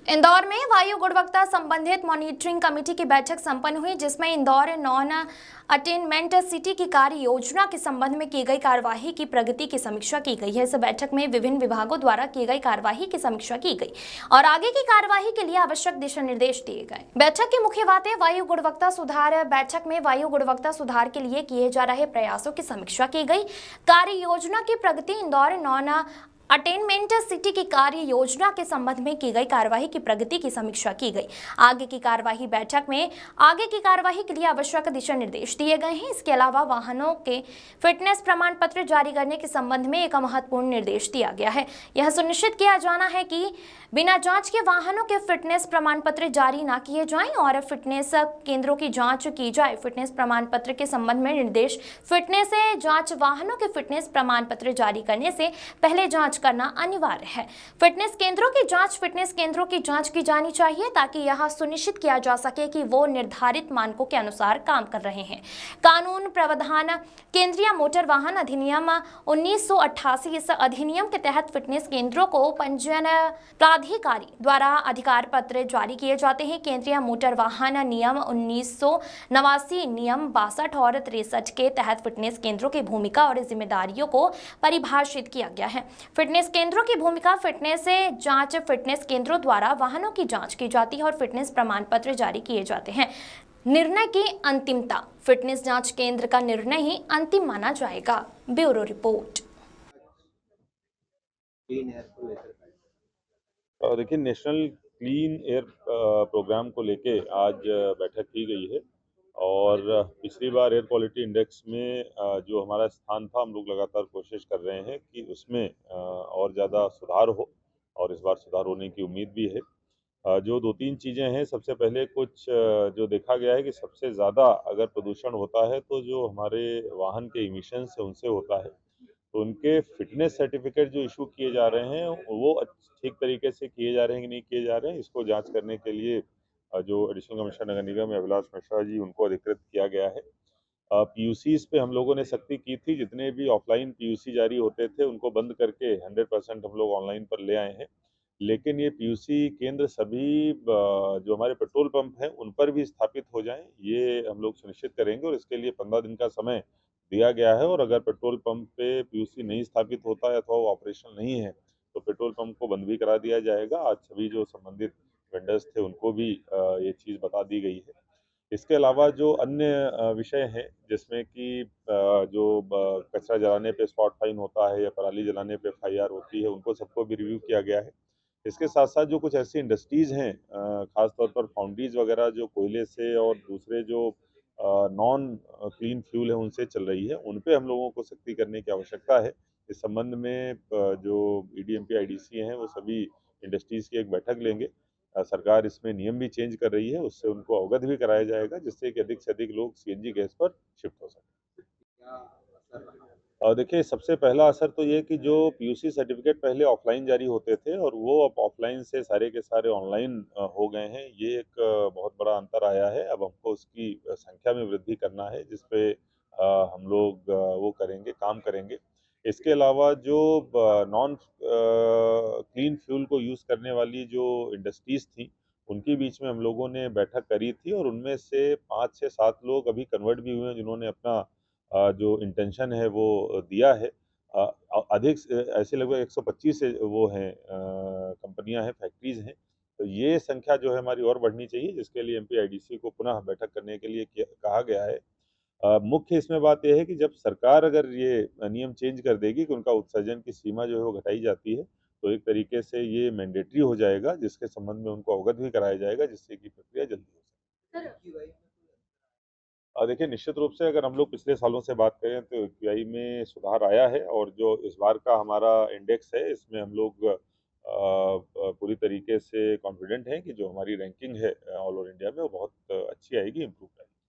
इंदौर में वायु गुणवत्ता संबंधित मॉनिटरिंग कमेटी की बैठक संपन्न हुई, जिसमें इंदौर नॉन अटेनमेंट सिटी की कार्य योजना के संबंध में की गई कार्यवाही की प्रगति की समीक्षा की गई है। इस बैठक में विभिन्न विभागों द्वारा की गई कार्यवाही की समीक्षा की गई और आगे की कार्यवाही के लिए आवश्यक दिशा निर्देश दिए गए। बैठक की मुख्य बातें वायु गुणवत्ता सुधार। बैठक में वायु गुणवत्ता सुधार के लिए किए जा रहे प्रयासों की समीक्षा की गई। कार्य योजना की प्रगति। इंदौर नॉन अटेनमेंट सिटी की कार्य योजना के संबंध में की गई कार्यवाही की प्रगति की समीक्षा की गई। आगे की कार्यवाही। बैठक में आगे की कार्यवाही के लिए आवश्यक दिशा निर्देश दिए गए हैं। इसके अलावा वाहनों के फिटनेस प्रमाण पत्र जारी करने के संबंध में एक महत्वपूर्ण निर्देश दिया गया है। यह सुनिश्चित किया जाना है कि बिना जांच के वाहनों के फिटनेस प्रमाण पत्र जारी न किए जाएं और फिटनेस केंद्रों की जांच की जाए। फिटनेस प्रमाण पत्र के संबंध में निर्देश। फिटनेस जांच। वाहनों के फिटनेस प्रमाण पत्र जारी करने से पहले जांच करना अनिवार्य है। फिटनेस केंद्रों की जांच। फिटनेस केंद्रों की जांच की जानी चाहिए ताकि यह सुनिश्चित किया जा सके कि वो निर्धारित मानकों के अनुसार काम कर रहे हैं। कानून प्रावधान। केंद्रीय मोटर वाहन अधिनियम 1988। इस अधिनियम के तहत फिटनेस केंद्रों को पंजीयन प्राधिकारी द्वारा अधिकार पत्र जारी किए जाते हैं। केंद्रीय मोटर वाहन नियम 1989, नियम 62 और 63 के तहत फिटनेस केंद्रों की भूमिका और जिम्मेदारियों को परिभाषित किया गया है। फिटनेस केंद्रों की भूमिका। फिटनेस जांच। फिटनेस केंद्रों द्वारा वाहनों की जांच की जाती है और फिटनेस प्रमाण पत्र जारी किए जाते हैं। निर्णय की अंतिमता। फिटनेस जांच केंद्र का निर्णय ही अंतिम माना जाएगा। Bureau report. देखिए, नेशनल क्लीन एयर प्रोग्राम को लेके आज बैठक की गई है और पिछली बार एयर क्वालिटी इंडेक्स में जो हमारा स्थान था, हम लोग लगातार कोशिश कर रहे हैं कि उसमें और ज़्यादा सुधार हो और इस बार सुधार होने की उम्मीद भी है। जो 2-3 चीज़ें हैं, सबसे पहले कुछ जो देखा गया है कि सबसे ज़्यादा अगर प्रदूषण होता है तो जो हमारे वाहन के इमिशंस हैं उनसे होता है। तो उनके फिटनेस सर्टिफिकेट जो इशू किए जा रहे हैं वो ठीक तरीके से किए जा रहे हैं कि नहीं किए जा रहे हैं, इसको जांच करने के लिए जो एडिशनल कमिश्नर नगर निगम अभिलाष मिश्रा जी, उनको अधिकृत किया गया है। पीयूसीज पे हम लोगों ने सख्ती की थी। जितने भी ऑफलाइन पीयूसी जारी होते थे उनको बंद करके 100% हम लोग ऑनलाइन पर ले आए हैं। लेकिन ये पीयूसी केंद्र सभी जो हमारे पेट्रोल पंप हैं उन पर भी स्थापित हो जाएं, ये हम लोग सुनिश्चित करेंगे और इसके लिए 15 दिन का समय दिया गया है। और अगर पेट्रोल पंप पे पीयूसी नहीं स्थापित होता है अथवा वो ऑपरेशनल नहीं है तो पेट्रोल पंप को बंद भी करा दिया जाएगा। आज सभी जो संबंधित वेंडर्स थे उनको भी ये चीज़ बता दी गई है। इसके अलावा जो अन्य विषय हैं, जिसमें कि जो कचरा जलाने पे स्पॉट फाइन होता है या पराली जलाने पे एफआईआर होती है, उनको सबको भी रिव्यू किया गया है। इसके साथ साथ जो कुछ ऐसी इंडस्ट्रीज़ हैं, खास तौर पर फाउंड्रीज वगैरह जो कोयले से और दूसरे जो नॉन क्लीन फ्यूल है उनसे चल रही है, उन पे हम लोगों को सख्ती करने की आवश्यकता है। इस संबंध में जो ईडीएमपी आईडीसी हैं वो सभी इंडस्ट्रीज़ की एक बैठक लेंगे। सरकार इसमें नियम भी चेंज कर रही है, उससे उनको अवगत भी कराया जाएगा जिससे कि अधिक से अधिक लोग सीएनजी गैस पर शिफ्ट हो सकें। और देखिए, सबसे पहला असर तो ये कि जो पीयूसी सर्टिफिकेट पहले ऑफलाइन जारी होते थे और वो अब ऑफलाइन से सारे के सारे ऑनलाइन हो गए हैं, ये एक बहुत बड़ा अंतर आया है। अब हमको उसकी संख्या में वृद्धि करना है, जिस पे हम लोग वो करेंगे, काम करेंगे। इसके अलावा जो नॉन क्लीन फ्यूल को यूज़ करने वाली जो इंडस्ट्रीज़ थी, उनके बीच में हम लोगों ने बैठक करी थी और उनमें से 5 से 7 लोग अभी कन्वर्ट भी हुए हैं, जिन्होंने अपना जो इंटेंशन है वो दिया है। अधिक से ऐसे लगभग 125 से वो हैं कंपनियां हैं, फैक्ट्रीज हैं। तो ये संख्या जो है हमारी और बढ़नी चाहिए, जिसके लिए एमपी आईडीसी को पुनः बैठक करने के लिए कहा गया है। मुख्य इसमें बात यह है कि जब सरकार अगर ये नियम चेंज कर देगी कि उनका उत्सर्जन की सीमा जो है वो घटाई जाती है, तो एक तरीके से ये मैंडेटरी हो जाएगा, जिसके संबंध में उनको अवगत भी कराया जाएगा, जिससे कि प्रक्रिया जल्दी हो सके। देखिए, निश्चित रूप से अगर हम लोग पिछले सालों से बात करें तो एक्यूआई में सुधार आया है और जो इस बार का हमारा इंडेक्स है, इसमें हम लोग पूरी तरीके से कॉन्फिडेंट हैं कि जो हमारी रैंकिंग है ऑल ओवर इंडिया में, वो बहुत अच्छी आएगी, इम्प्रूव आएगी।